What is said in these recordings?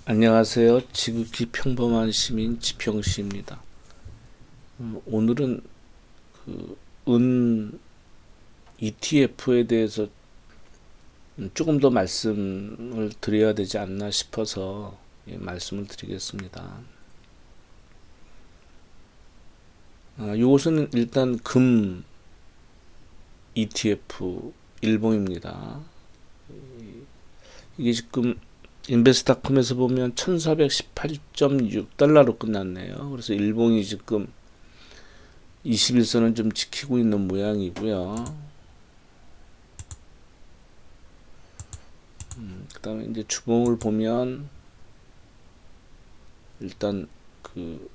안녕하세요. 지극히 평범한 시민 지평씨입니다. 오늘은 은 ETF에 대해서 조금 더 말씀을 드려야 되지 않나 싶어서 말씀을 드리겠습니다. 이것은 일단 금 ETF 일봉입니다. 이게 지금 인베스트닷컴에서 보면 1418.6달러로 끝났네요. 그래서 일봉이 지금 21선은 좀 지키고 있는 모양이고요. 그 다음에 이제 주봉을 보면 일단 한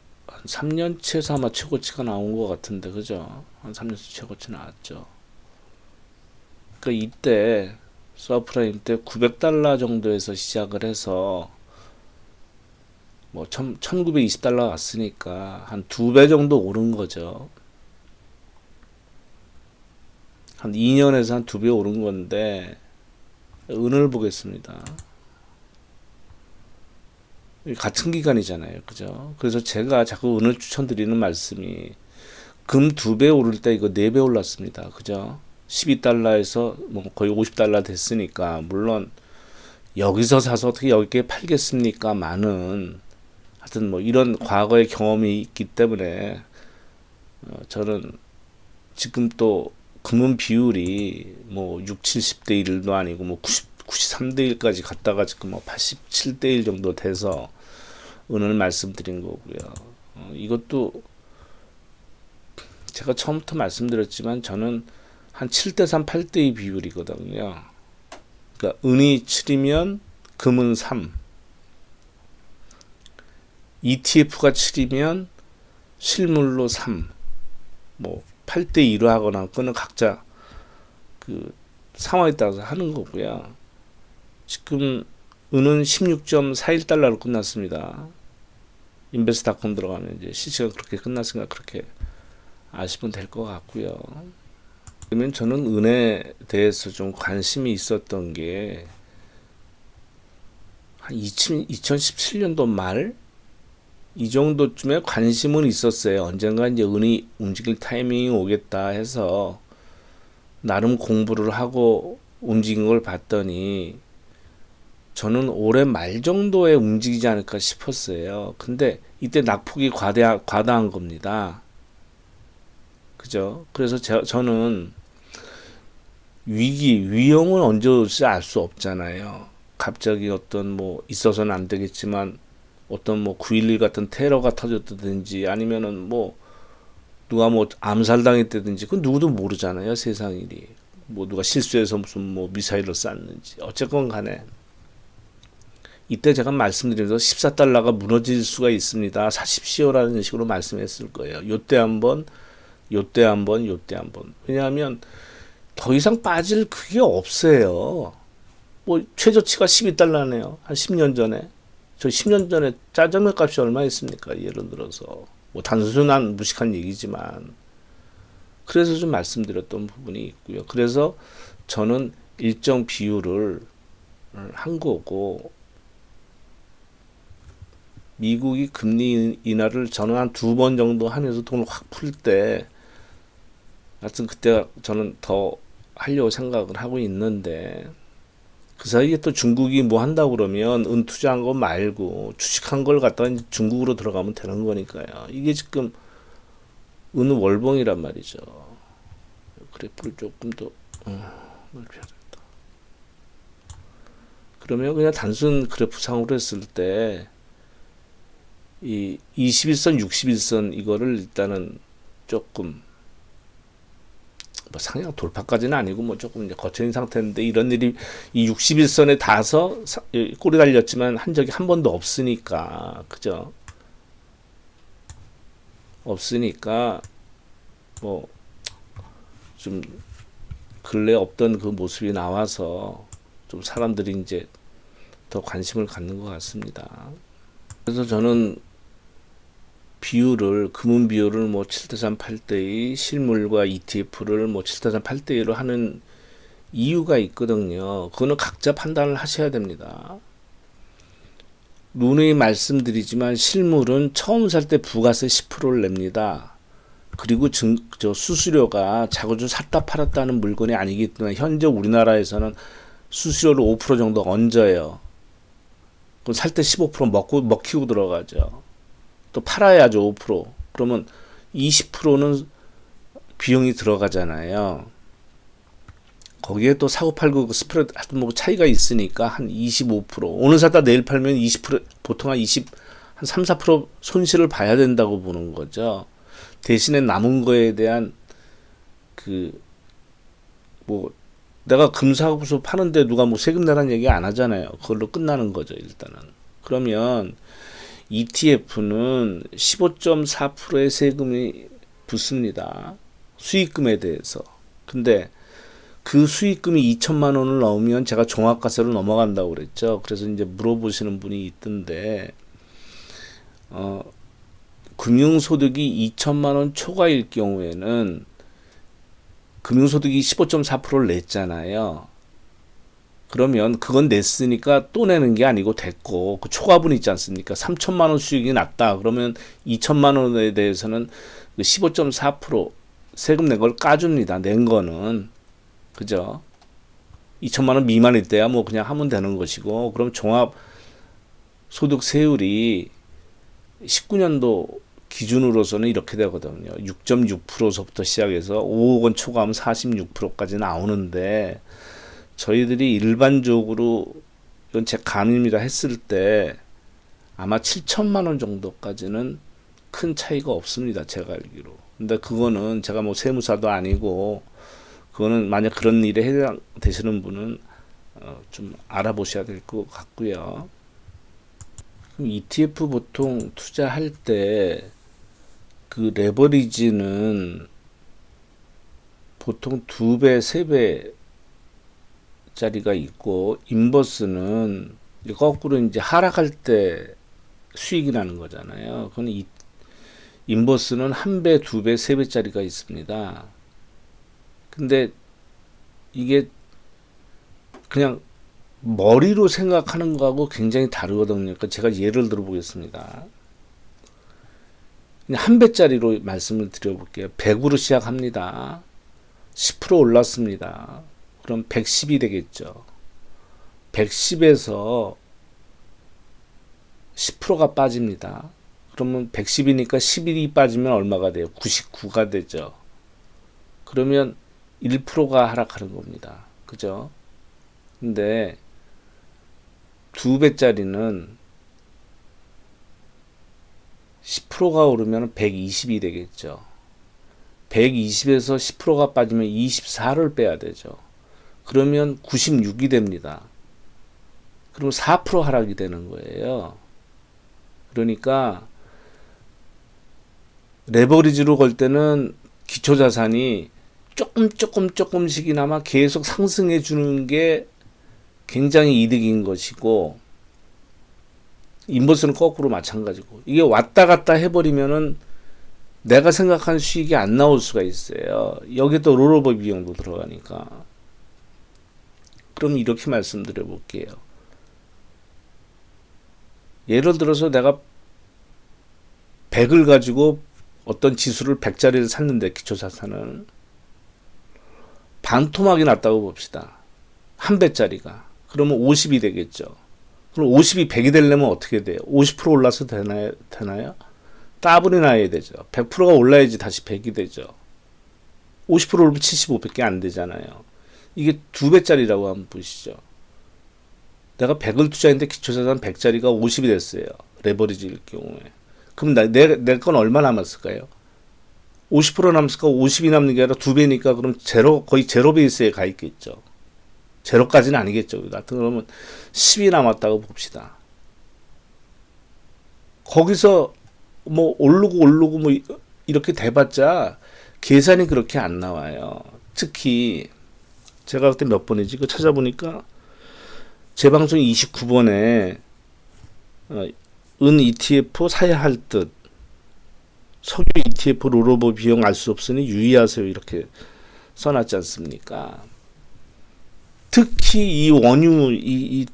3년치에서 아마 최고치가 나온 것 같은데, 그죠? 한 3년치 최고치 나왔죠. 그러니까 이때 서프라임 때 900달러 정도에서 시작을 해서 뭐 1920달러 왔으니까 한 2배 정도 오른 거죠. 한 2년에서 한 2배 오른 건데, 은을 보겠습니다. 같은 기간이잖아요. 그죠? 그래서 제가 자꾸 은을 추천드리는 말씀이 금 2배 오를 때 이거 4배 올랐습니다. 그죠? 12달러에서 뭐 거의 50달러 됐으니까, 물론 여기서 사서 어떻게 여기에 팔겠습니까? 많은 하여튼 뭐 이런 과거의 경험이 있기 때문에 저는 지금 또 금은 비율이 뭐 6, 70대 1도 아니고 뭐 93대 1까지 갔다가 지금 뭐 87대 1 정도 돼서 은을 말씀드린 거고요. 이것도 제가 처음부터 말씀드렸지만 저는 한 7대 3, 8대 2 비율이거든요. 그러니까 은이 7이면 금은 3, ETF가 7이면 실물로 3, 뭐 8대 2로 하거나 그거는 각자 그 상황에 따라서 하는 거고요. 지금 은은 16.41달러로 끝났습니다. 인베스트닷컴 들어가면 이제 시치가 그렇게 끝났으니까 그렇게 아시면 될 것 같고요. 그러면 저는 은에 대해서 좀 관심이 있었던 게 한 2017년도 말 이 정도쯤에 관심은 있었어요. 언젠가 이제 은이 움직일 타이밍이 오겠다 해서 나름 공부를 하고 움직인 걸 봤더니 저는 올해 말 정도에 움직이지 않을까 싶었어요. 근데 이때 낙폭이 과다한 겁니다. 그죠? 그래서 저는 위험은 언제 올지 알 수 없잖아요. 갑자기 어떤 뭐 있어서는 안 되겠지만 어떤 뭐 9.11 같은 테러가 터졌다든지 아니면은 뭐 누가 뭐 암살당했다든지 그건 누구도 모르잖아요. 세상 일이. 뭐 누가 실수해서 무슨 뭐 미사일을 쐈는지 어쨌건 간에 이때 제가 말씀드려서 14달러가 무너질 수가 있습니다. 사십시오라는 식으로 말씀했을 거예요. 요때 한번, 요때 한번, 요때 한번. 왜냐하면 더 이상 빠질 그게 없어요. 뭐 최저치가 12달러네요. 한 10년 전에. 저 10년 전에 짜장면 값이 얼마였습니까? 예를 들어서. 뭐 단순한 무식한 얘기지만. 그래서 좀 말씀드렸던 부분이 있고요. 그래서 저는 일정 비율을 한 거고, 미국이 금리 인하를 저는 한 2번 정도 하면서 돈을 확 풀 때, 하여튼 그때 저는 더 하려고 생각을 하고 있는데, 그 사이에 또 중국이 뭐 한다고 그러면 은 투자한 거 말고 주식한 걸 갖다가 이제 중국으로 들어가면 되는 거니까요. 이게 지금 은 월봉이란 말이죠. 그래프를 조금 더 넓혀야겠다. 그러면 그냥 단순 그래프상으로 했을 때 이 21선, 61선 이거를 일단은 조금 뭐 상향 돌파까지는 아니고 뭐 조금 이제 거쳐진 상태인데 이런 일이 이 61선에 닿아서 꼬리 달렸지만 한 적이 한 번도 없으니까 그죠? 없으니까 뭐 좀 근래 없던 그 모습이 나와서 좀 사람들이 이제 더 관심을 갖는 것 같습니다. 그래서 저는 비율을 금은 비율을 뭐 7대3 8대2 실물과 ETF를 뭐 7대3 8대2로 하는 이유가 있거든요. 그거는 각자 판단을 하셔야 됩니다. 누누이 말씀드리지만 실물은 처음 살 때 부가세 10%를 냅니다. 그리고 수수료가 자구주 샀다 팔았다는 물건이 아니기 때문에 현재 우리나라에서는 수수료를 5% 정도 얹어요. 그럼 살 때 15% 먹히고 들어가죠. 또 팔아야죠, 5%. 그러면 20%는 비용이 들어가잖아요. 거기에 또 사고 팔고 스프레드 하여튼 뭐 차이가 있으니까 한 25%. 오늘 샀다 내일 팔면 20%, 보통 한 3, 4% 손실을 봐야 된다고 보는 거죠. 대신에 남은 거에 대한 내가 금사고서 파는데 누가 뭐 세금 내라는 얘기 안 하잖아요. 그걸로 끝나는 거죠, 일단은. 그러면 ETF는 15.4%의 세금이 붙습니다. 수익금에 대해서. 근데 그 수익금이 2천만 원을 넘으면 제가 종합과세로 넘어간다고 그랬죠. 그래서 이제 물어보시는 분이 있던데, 금융소득이 2천만 원 초과일 경우에는 금융소득이 15.4%를 냈잖아요. 그러면 그건 냈으니까 또 내는 게 아니고 됐고, 그 초과분 있지 않습니까? 3천만 원 수익이 났다. 그러면 2천만 원에 대해서는 15.4% 세금 낸 걸 까줍니다. 낸 거는. 그죠? 2천만 원 미만일 때야 뭐 그냥 하면 되는 것이고, 그럼 종합소득세율이 19년도 기준으로서는 이렇게 되거든요. 6.6%서부터 시작해서 5억 원 초과하면 46%까지 나오는데, 저희들이 일반적으로 이건 제 감입니다 했을 때 아마 7천만 원 정도까지는 큰 차이가 없습니다. 제가 알기로. 근데 그거는 제가 뭐 세무사도 아니고, 그거는 만약 그런 일에 해당되시는 분은 좀 알아보셔야 될 것 같고요. 그럼 ETF 보통 투자할 때 그 레버리지는 보통 2배, 3배 짜리가 있고, 인버스는 거꾸로 이제 하락할 때 수익이 나는 거잖아요. 그건 인버스는 1배, 2배, 3배짜리가 있습니다. 근데 이게 그냥 머리로 생각하는 거하고 굉장히 다르거든요. 그러니까 제가 예를 들어 보겠습니다. 그냥 1배짜리로 말씀을 드려볼게요. 100으로 시작합니다. 10% 올랐습니다. 그럼 110이 되겠죠. 110에서 10%가 빠집니다. 그러면 110이니까 11이 빠지면 얼마가 돼요? 99가 되죠. 그러면 1%가 하락하는 겁니다. 그죠? 근데 2배짜리는 10%가 오르면 120이 되겠죠. 120에서 10%가 빠지면 24를 빼야 되죠. 그러면 96이 됩니다. 그럼 4% 하락이 되는 거예요. 그러니까 레버리지로 걸 때는 기초자산이 조금씩이나마 계속 상승해 주는 게 굉장히 이득인 것이고, 인버스는 거꾸로 마찬가지고, 이게 왔다 갔다 해버리면은 내가 생각한 수익이 안 나올 수가 있어요. 여기에 또 롤오버 비용도 들어가니까. 그럼 이렇게 말씀드려 볼게요. 예를 들어서 내가 100을 가지고 어떤 지수를 100짜리를 샀는데, 기초자산은 반토막이 났다고 봅시다. 1배짜리가. 그러면 50이 되겠죠. 그럼 50이 100이 되려면 어떻게 돼요? 50% 올라서 되나요? 더블이 나야 되죠. 100%가 올라야지 다시 100이 되죠. 50% 오르면 75밖에 안 되잖아요. 이게 2배짜리라고 한번 보시죠. 내가 100을 투자했는데 기초자산 100짜리가 50이 됐어요. 레버리지일 경우에. 그럼 내 건 얼마 남았을까요? 50% 남았을까? 50이 남는 게 아니라 2배니까 그럼 거의 제로 베이스에 가 있겠죠. 제로까지는 아니겠죠. 하여튼 그러면 10이 남았다고 봅시다. 거기서 뭐 오르고 뭐 이렇게 돼봤자 계산이 그렇게 안 나와요. 특히 제가 그때 몇 번이지? 그거 찾아보니까 제 방송 29번에 은 ETF 사야 할 듯, 석유 ETF 롤오버 비용 알 수 없으니 유의하세요, 이렇게 써놨지 않습니까? 특히 이 원유, 이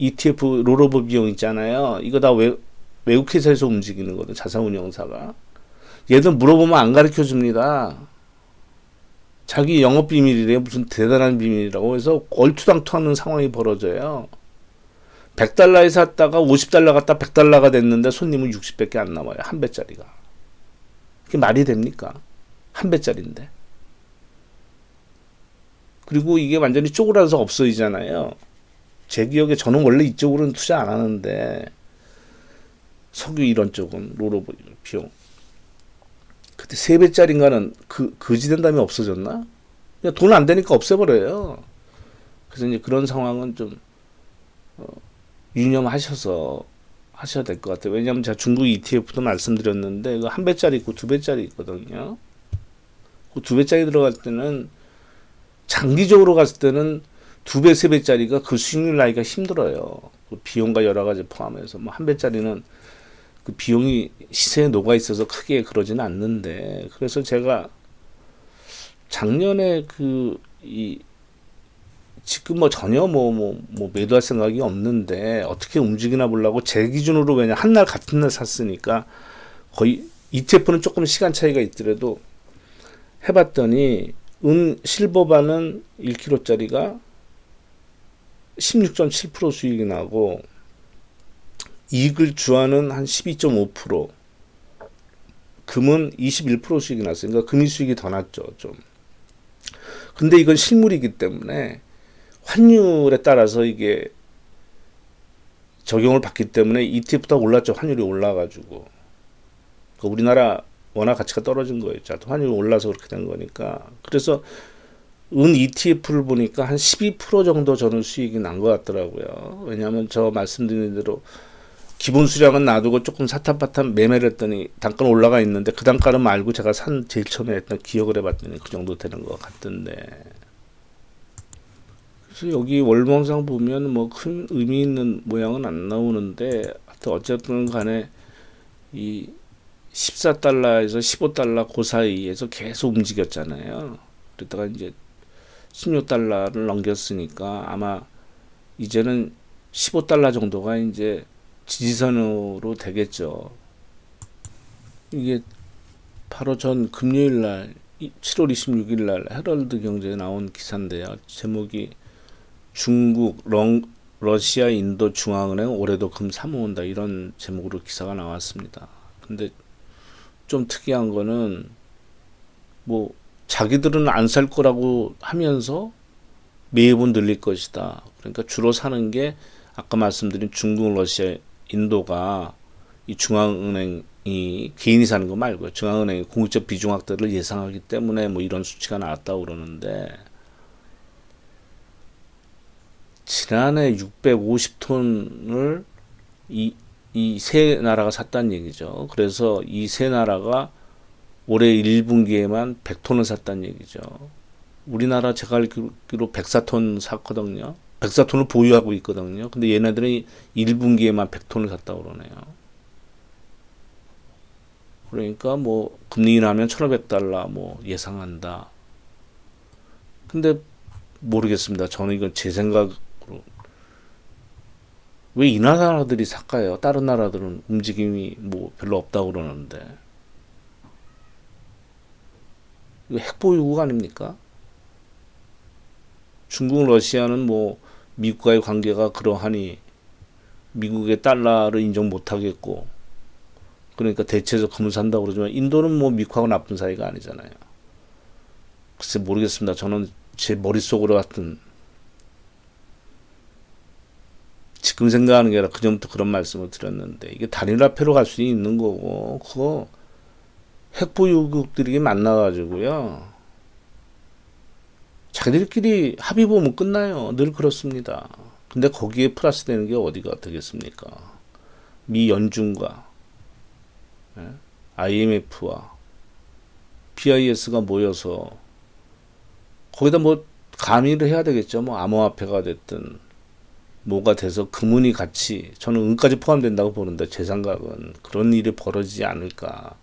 ETF 롤오버 비용 있잖아요. 이거 다 외국 회사에서 움직이는 거든, 자산운용사가. 얘들 물어보면 안 가르쳐 줍니다. 자기 영업 비밀이래요. 무슨 대단한 비밀이라고 해서 얼토당토하는 상황이 벌어져요. 100달러에 샀다가 50달러 갔다 100달러가 됐는데 손님은 60밖에 안 남아요. 한 배짜리가. 그게 말이 됩니까? 한 배짜리인데. 그리고 이게 완전히 쪼그라서 없어지잖아요. 제 기억에 저는 원래 이쪽으로는 투자 안 하는데 석유 이런 쪽은 롤오버 비용. 그때 3배짜리인가는 거지된 다음에 없어졌나? 그냥 돈 안 되니까 없애버려요. 그래서 이제 그런 상황은 좀 유념하셔서 하셔야 될 것 같아요. 왜냐하면 제가 중국 ETF도 말씀드렸는데 이거 한 배짜리 있고 2배짜리 있거든요. 그 2배짜리 들어갈 때는 장기적으로 갔을 때는 2배, 3배짜리가 그 수익률 나기가 힘들어요. 그 비용과 여러 가지 포함해서 뭐 한 배짜리는 그 비용이 시세에 녹아 있어서 크게 그러지는 않는데, 그래서 제가 작년에 지금 뭐 전혀 매도할 생각이 없는데 어떻게 움직이나 보려고 제 기준으로, 왜냐 한날 같은 날 샀으니까 거의 ETF는 조금 시간 차이가 있더라도 해봤더니 실버바는 1kg짜리가 16.7% 수익이 나고 이글 주화는 한 12.5%, 금은 21% 수익이 났어요. 그러니까 금이 수익이 더 났죠, 좀. 근데 이건 실물이기 때문에 환율에 따라서 이게 적용을 받기 때문에 ETF보다 올랐죠. 환율이 올라가지고. 그러니까 우리나라 워낙 가치가 떨어진 거였죠. 환율이 올라서 그렇게 된 거니까. 그래서 은 ETF를 보니까 한 12% 정도 저는 수익이 난 것 같더라고요. 왜냐하면 저 말씀드린 대로 기본 수량은 놔두고 조금 사탑바탑 매매를 했더니 단가는 올라가 있는데 그 단가는 말고 제가 제일 처음에 했던 기억을 해봤더니 그 정도 되는 것 같던데. 그래서 여기 월봉상 보면 뭐 큰 의미 있는 모양은 안 나오는데, 하여튼 어쨌든 간에 이 14달러에서 15달러 그 사이에서 계속 움직였잖아요. 그러다가 이제 16달러를 넘겼으니까 아마 이제는 15달러 정도가 이제 지지선으로 되겠죠. 이게 바로 전 금요일 날 7월 26일 날 헤럴드 경제에 나온 기사인데요. 제목이 중국, 러시아, 인도 중앙은행 올해도 금 사모은다, 이런 제목으로 기사가 나왔습니다. 근데 좀 특이한 거는 뭐 자기들은 안 살 거라고 하면서 매입은 늘릴 것이다. 그러니까 주로 사는 게 아까 말씀드린 중국, 러시아, 인도가 이 중앙은행이 개인이 사는 거 말고요. 중앙은행이 공급적 비중 확대를 예상하기 때문에 뭐 이런 수치가 나왔다고 그러는데, 지난해 650톤을 이 세 나라가 샀다는 얘기죠. 그래서 이 세 나라가 올해 1분기에만 100톤을 샀다는 얘기죠. 우리나라 제가 알기로 104톤 샀거든요. 104톤을 보유하고 있거든요. 근데 얘네들은 1분기에만 100톤을 샀다고 그러네요. 그러니까 뭐 금리 인하면 1,500달러 뭐 예상한다. 근데 모르겠습니다. 저는 이건 제 생각으로, 왜 이 나라들이 살까요? 다른 나라들은 움직임이 뭐 별로 없다고 그러는데. 이거 핵보유국 아닙니까? 중국, 러시아는 뭐 미국과의 관계가 그러하니 미국의 달러를 인정 못하겠고, 그러니까 대체해서 금을 산다고 그러지만 인도는 뭐 미국하고 나쁜 사이가 아니잖아요. 글쎄 모르겠습니다. 저는 제 머릿속으로 같은, 지금 생각하는 게 아니라 그전부터 그런 말씀을 드렸는데, 이게 단일화폐로 갈 수 있는 거고, 그거 핵보유국들이 만나가지고요, 자기들끼리 합의 보면 끝나요. 늘 그렇습니다. 근데 거기에 플러스 되는 게 어디가 되겠습니까? 미 연준과 IMF와 BIS가 모여서 거기다 뭐 가미를 해야 되겠죠. 뭐 암호화폐가 됐든 뭐가 돼서 금은이 같이, 저는 은까지 포함된다고 보는데 제 생각은 그런 일이 벌어지지 않을까.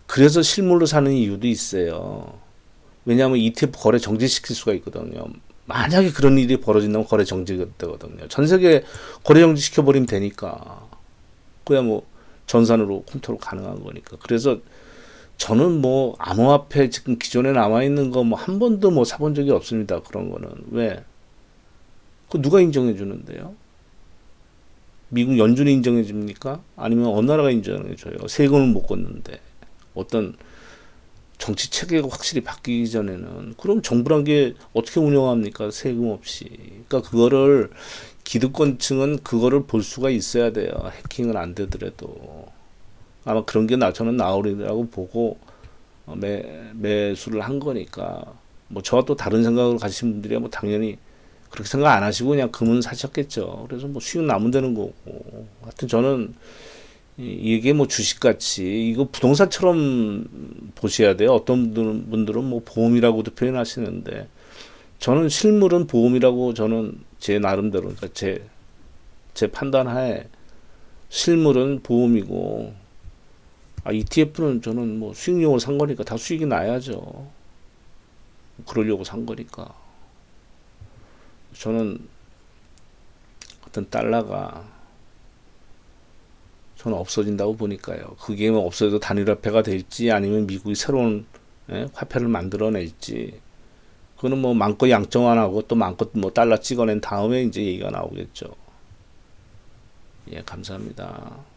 그래서 실물로 사는 이유도 있어요. 왜냐하면 ETF 거래 정지시킬 수가 있거든요. 만약에 그런 일이 벌어진다면 거래 정지가 되거든요. 전 세계 거래 정지 시켜버리면 되니까. 그야 뭐 전산으로 컨트롤 가능한 거니까. 그래서 저는 뭐 암호화폐 지금 기존에 남아 있는 거 뭐 한 번도 뭐 사본 적이 없습니다. 그런 거는 왜? 그 누가 인정해 주는데요? 미국 연준이 인정해 줍니까? 아니면 어느 나라가 인정해 줘요? 세금을 못 걷는데 어떤 정치 체계가 확실히 바뀌기 전에는 그럼 정부란 게 어떻게 운영합니까? 세금 없이. 그러니까 그거를 기득권층은 그거를 볼 수가 있어야 돼요. 해킹은 안 되더라도. 아마 그런 게 저는 나오리라고 보고 매수를 한 거니까 뭐 저와 또 다른 생각을 가지신 분들이야 뭐 당연히 그렇게 생각 안 하시고 그냥 금은 사셨겠죠. 그래서 뭐 수익 남으면 되는 거고. 하여튼 저는 이게 뭐 주식같이 이거 부동산처럼 보셔야 돼요. 어떤 분들은 뭐 보험이라고도 표현하시는데 저는 실물은 보험이라고 저는 제 나름대로 그러니까 제 판단하에 실물은 보험이고 ETF는 저는 뭐 수익용으로 산 거니까 다 수익이 나야죠. 그러려고 산 거니까. 저는 어떤 달러가 저는 없어진다고 보니까요. 그게 뭐 없어져도 단일화폐가 될지 아니면 미국이 새로운 화폐를 만들어낼지 그거는 뭐 마음껏 양정화하고 또 마음껏 뭐 달러 찍어낸 다음에 이제 얘기가 나오겠죠. 예, 감사합니다.